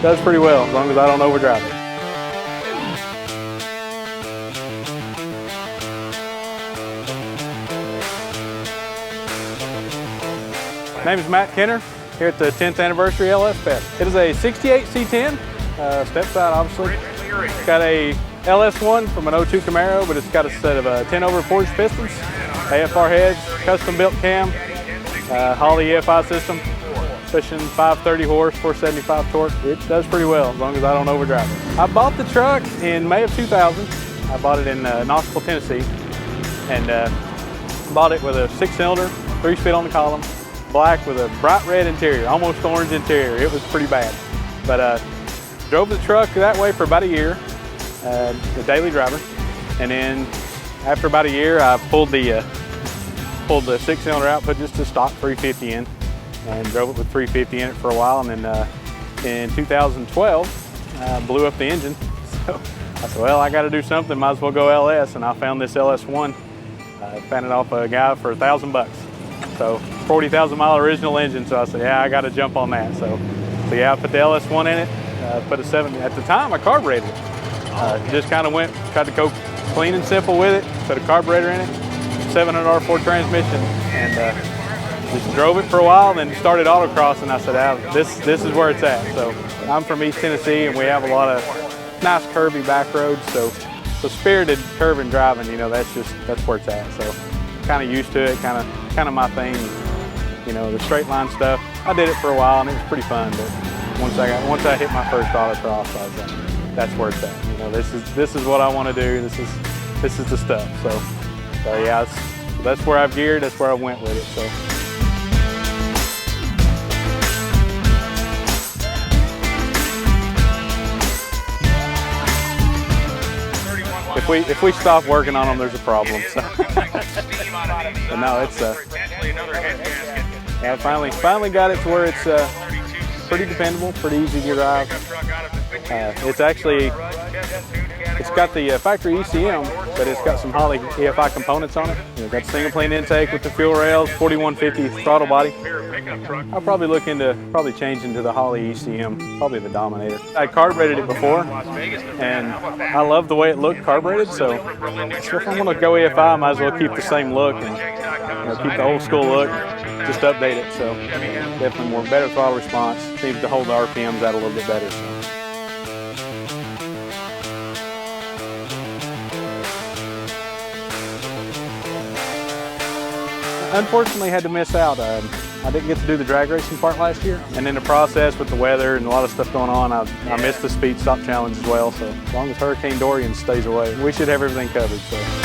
does pretty well as long as I don't overdrive it. My name is Matt Kenner here at the 10th anniversary LS Fest. It is a 68 C10, step side obviously. It's got a LS1 from an 02 Camaro, but it's got a set of 10 over forged pistons, AFR heads, custom built cam, Holley EFI system, pushing 530 horse, 475 torque. It does pretty well as long as I don't overdrive it. I bought the truck in May of 2000. I bought it in Knoxville, Tennessee, and bought it with a 6-cylinder, 3-speed on the column, black with a bright red interior, almost orange interior. It was pretty bad, but drove the truck that way for about a year, the daily driver, and then after about a year, I pulled the 6-cylinder out, put just a stock 350 in, and drove it with 350 in it for a while. And then in 2012, blew up the engine. So I said, well, I got to do something. Might as well go LS. And I found this LS1. I found it off a guy for $1,000. So 40,000 mile original engine. So I said, yeah, I got to jump on that. So yeah, I put the LS1 in it. Put a 7. At the time, I carbureted it. Just kind of tried to go clean and simple with it. Put a carburetor in it, 700 R4 transmission, and just drove it for a while, then started autocross, and I said, this is where it's at. So I'm from East Tennessee, and we have a lot of nice curvy back roads, so spirited curving driving, you know, that's where it's at. So kind of used to it, kind of my thing, you know, the straight line stuff. I did it for a while, and it was pretty fun, but once I hit my first autocross, I was like, that's where it's at. You know, this is what I want to do. This is the stuff. So yeah, that's where I've geared. That's where I went with it. So. If we stop working on them, there's a problem. So. But no, it's yeah, finally got it to where it's pretty dependable, pretty easy to drive. It's got the factory ECM, but it's got some Holley EFI components on it. It's got single plane intake with the fuel rails, 4150 throttle body. I'll probably look into changing to the Holley ECM, probably the Dominator. I carbureted it before, and I love the way it looked carbureted, so if I'm going to go EFI, I might as well keep the same look and keep the old school look, just update it. So definitely better throttle response, seems to hold the RPMs out a little bit better. So. Unfortunately, had to miss out. I didn't get to do the drag racing part last year, and in the process with the weather and a lot of stuff going on, I missed the speed stop challenge as well. So as long as Hurricane Dorian stays away, we should have everything covered. So.